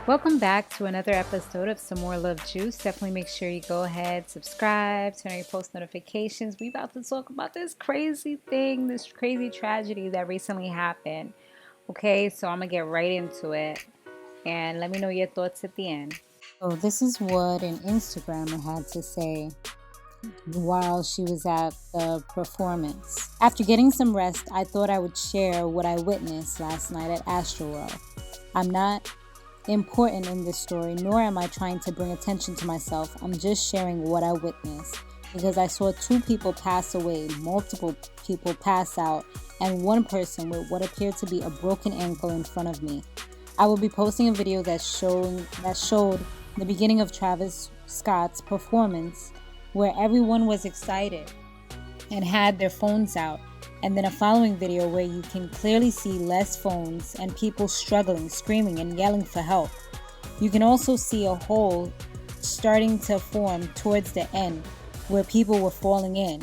Welcome back to another episode of Samore Love Juice. Definitely make sure you go ahead, subscribe, turn on your post notifications. We about to talk about this crazy thing, this crazy tragedy that recently happened. Okay, so I'm gonna get right into it and let me know your thoughts at the end. So this is what an Instagrammer had to say while she was at the performance. After getting some rest, I thought I would share what I witnessed last night at Astroworld. I'm not important in this story, nor am I trying to bring attention to myself. I'm just sharing what I witnessed because I saw two people pass away, multiple people pass out, and one person with what appeared to be a broken ankle in front of me. I will be posting a video that showed the beginning of Travis Scott's performance where everyone was excited and had their phones out, and then a following video where you can clearly see less phones and people struggling, screaming, and yelling for help. You can also see a hole starting to form towards the end where people were falling in.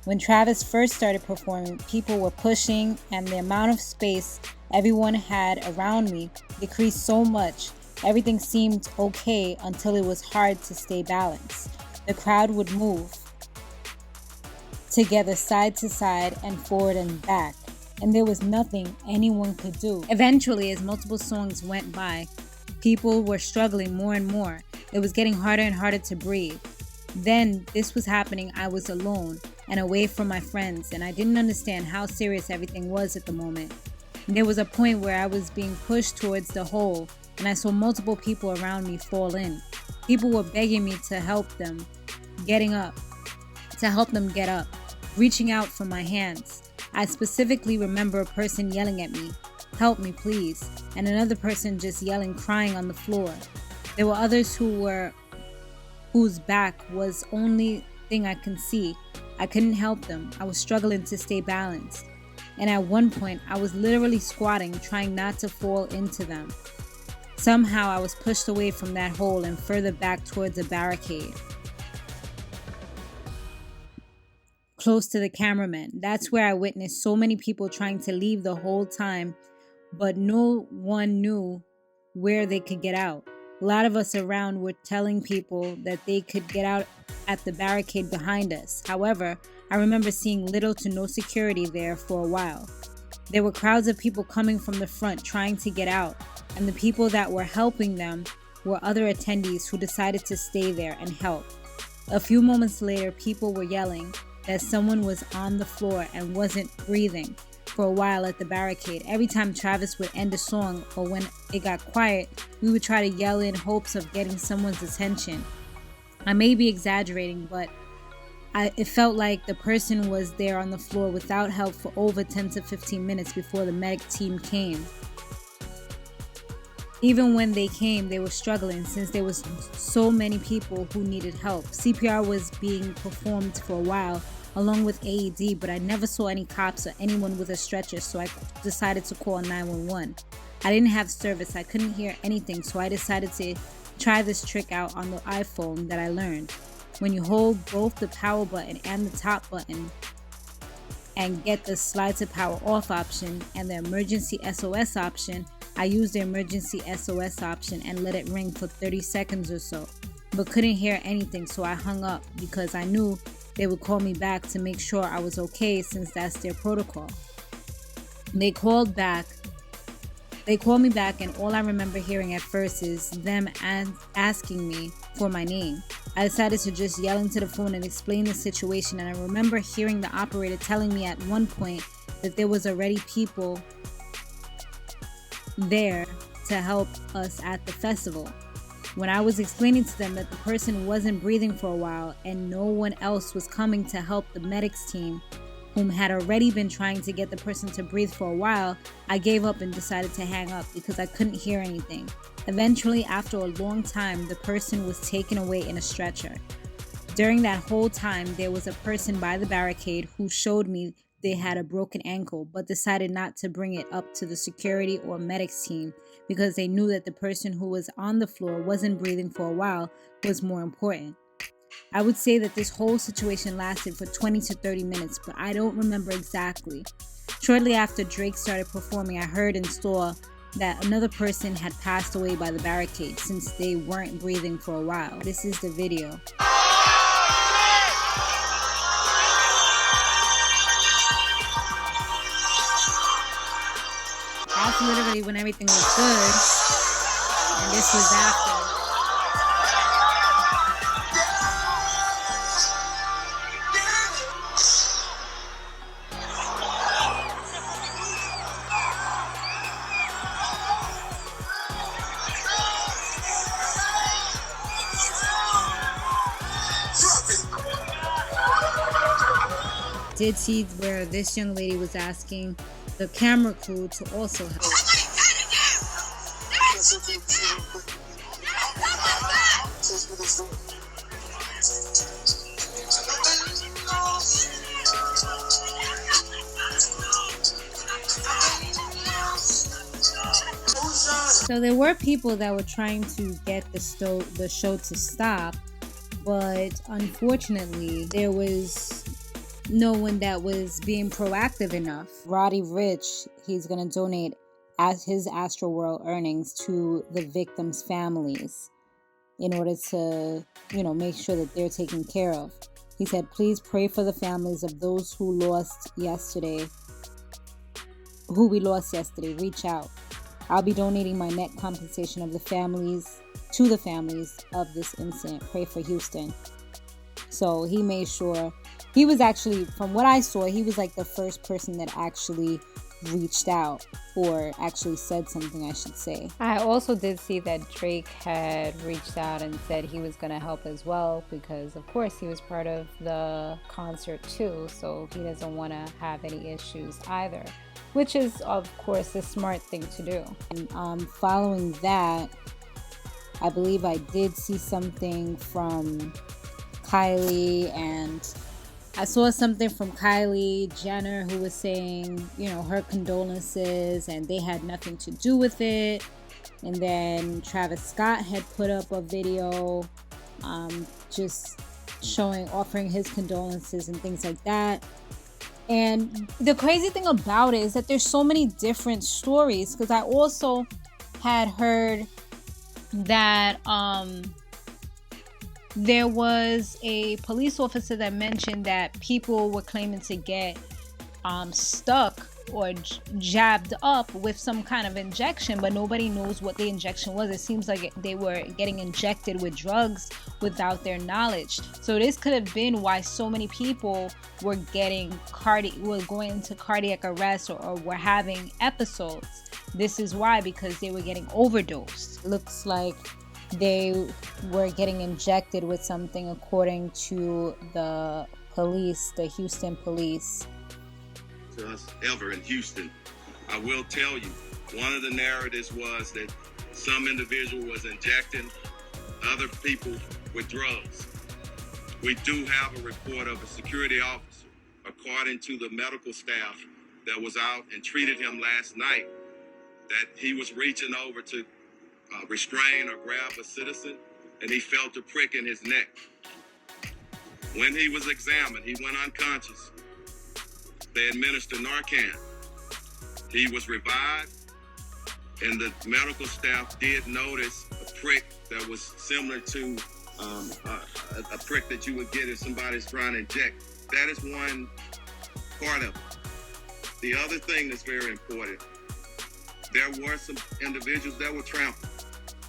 When Travis first started performing, people were pushing, and the amount of space everyone had around me decreased so much. Everything seemed okay until it was hard to stay balanced. The crowd would move together side to side and forward and back, and there was nothing anyone could do. Eventually, as multiple songs went by, people were struggling more and more. It was getting harder and harder to breathe. Then this was happening. I was alone and away from my friends, and I didn't understand how serious everything was at the moment. And there was a point where I was being pushed towards the hole, and I saw multiple people around me fall in. People were begging me to help them get up, reaching out for my hands. I specifically remember a person yelling at me, "Help me, please," and another person just yelling, crying on the floor. There were others whose back was only thing I can see. I couldn't help them. I was struggling to stay balanced. And at one point, I was literally squatting, trying not to fall into them. Somehow, I was pushed away from that hole and further back towards a barricade, close to the cameraman. That's where I witnessed so many people trying to leave the whole time, but no one knew where they could get out. A lot of us around were telling people that they could get out at the barricade behind us. However, I remember seeing little to no security there for a while. There were crowds of people coming from the front trying to get out, and the people that were helping them were other attendees who decided to stay there and help. A few moments later, people were yelling that someone was on the floor and wasn't breathing for a while at the barricade. Every time Travis would end a song or when it got quiet, we would try to yell in hopes of getting someone's attention. I may be exaggerating, but it felt like the person was there on the floor without help for over 10 to 15 minutes before the medic team came. Even when they came, they were struggling since there was so many people who needed help. CPR was being performed for a while along with AED, but I never saw any cops or anyone with a stretcher, so I decided to call 911. I didn't have service, I couldn't hear anything, so I decided to try this trick out on the iPhone that I learned. When you hold both the power button and the top button and get the slide to power off option and the emergency SOS option, I used the emergency SOS option and let it ring for 30 seconds or so, but couldn't hear anything, so I hung up because I knew they would call me back to make sure I was okay since that's their protocol. They called me back, and all I remember hearing at first is them asking me for my name. I decided to just yell into the phone and explain the situation, and I remember hearing the operator telling me at one point that there was already people there to help us at the festival. When I was explaining to them that the person wasn't breathing for a while and no one else was coming to help the medics team, whom had already been trying to get the person to breathe for a while, I gave up and decided to hang up because I couldn't hear anything. Eventually, after a long time, the person was taken away in a stretcher. During that whole time, there was a person by the barricade who showed me they had a broken ankle, but decided not to bring it up to the security or medics team because they knew that the person who was on the floor wasn't breathing for a while was more important. I would say that this whole situation lasted for 20 to 30 minutes, but I don't remember exactly. Shortly after Drake started performing, I heard and saw that another person had passed away by the barricade since they weren't breathing for a while. This is the video. That's literally when everything was good, and this was after. Did see where this young lady was asking the camera crew to also help. So there were people that were trying to get the show to stop, but unfortunately there was no one that was being proactive enough. Roddy Rich, he's going to donate as his Astroworld earnings to the victims' families in order to, make sure that they're taken care of. He said, please pray for the families of those who we lost yesterday. Reach out. I'll be donating my net compensation of the families to the families of this incident. Pray for Houston. So he made sure. He was actually, from what I saw, he was like the first person that actually reached out, or actually said something, I should say. I also did see that Drake had reached out and said he was going to help as well, because of course he was part of the concert too, so he doesn't want to have any issues either, which is of course the smart thing to do. And following that, I believe I did see something from Kylie, and I saw something from Kylie Jenner who was saying, her condolences and they had nothing to do with it. And then Travis Scott had put up a video just offering his condolences and things like that. And the crazy thing about it is that there's so many different stories, because I also had heard that there was a police officer that mentioned that people were claiming to get stuck or jabbed up with some kind of injection, but nobody knows what the injection was. It seems like they were getting injected with drugs without their knowledge. So this could have been why so many people were going into cardiac arrest or were having episodes. This is why, because they were getting overdosed. Looks like they were getting injected with something, according to the police, the Houston police. To us ever in Houston, I will tell you, one of the narratives was that some individual was injecting other people with drugs. We do have a report of a security officer, according to the medical staff that was out and treated him last night, that he was reaching over to restrain or grab a citizen, and he felt a prick in his neck. When he was examined, he went unconscious. They administered Narcan. He was revived, and the medical staff did notice a prick that was similar to a prick that you would get if somebody's trying to inject. That is one part of it. The other thing that's very important, there were some individuals that were trampled,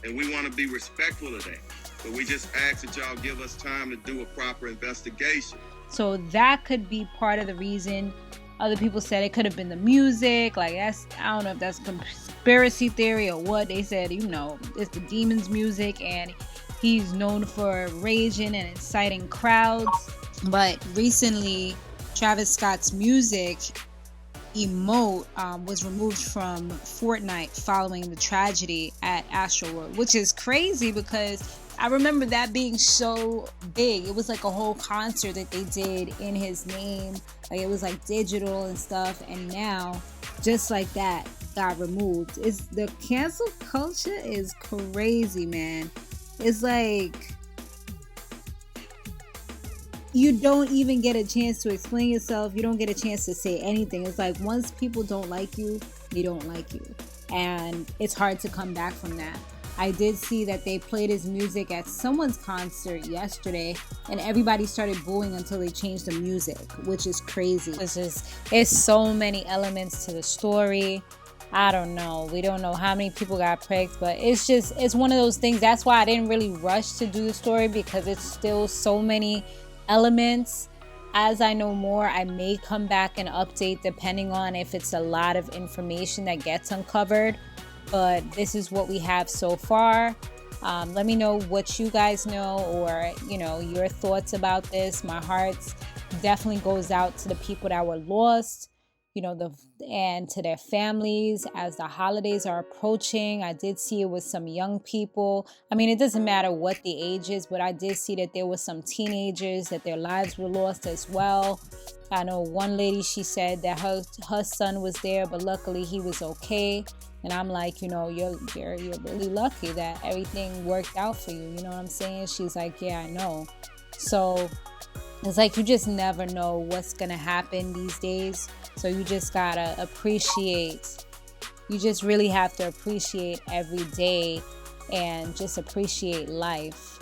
and we want to be respectful of that. But we just ask that y'all give us time to do a proper investigation. So that could be part of the reason. Other people said it could have been the music. I don't know if that's conspiracy theory or what. They said, it's the Demon's music, and he's known for raging and inciting crowds. But recently, Travis Scott's music emote was removed from Fortnite following the tragedy at Astroworld, which is crazy because I remember that being so big. It was like a whole concert that they did in his name. It was like digital and stuff, and now just like that got removed. The cancel culture is crazy, man. It's like you don't even get a chance to explain yourself. You don't get a chance to say anything. It's like once people don't like you, they don't like you. and it's hard to come back from that. I did see that they played his music at someone's concert yesterday, and everybody started booing until they changed the music, which is crazy. It's so many elements to the story. I don't know. We don't know how many people got pricked, but it's one of those things. That's why I didn't really rush to do the story, because it's still so many elements. As I know more, I may come back and update depending on if it's a lot of information that gets uncovered. But this is what we have so far. Let me know what you guys know, or your thoughts about this. My heart definitely goes out to the people that were lost, and to their families as the holidays are approaching. I did see it with some young people. I mean, it doesn't matter what the age is, but I did see that there was some teenagers that their lives were lost as well. I know one lady, she said that her son was there, but luckily he was okay. And I'm like, you're really lucky that everything worked out for you. You know what I'm saying? She's like, yeah, I know. So it's like, you just never know what's going to happen these days. So you just got to appreciate. You just really have to appreciate every day and just appreciate life,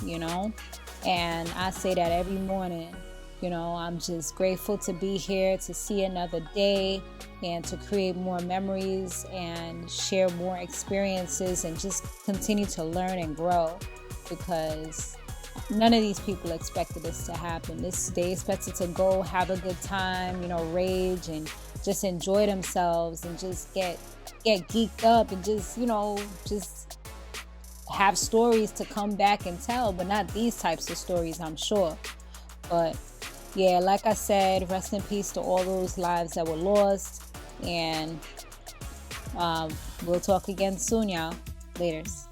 And I say that every morning. I'm just grateful to be here, to see another day, and to create more memories and share more experiences and just continue to learn and grow, because none of these people expected this to happen. They expected to go have a good time, rage and just enjoy themselves and just get geeked up and just have stories to come back and tell, but not these types of stories, I'm sure. But yeah, like I said, rest in peace to all those lives that were lost. And we'll talk again soon, y'all. Laters.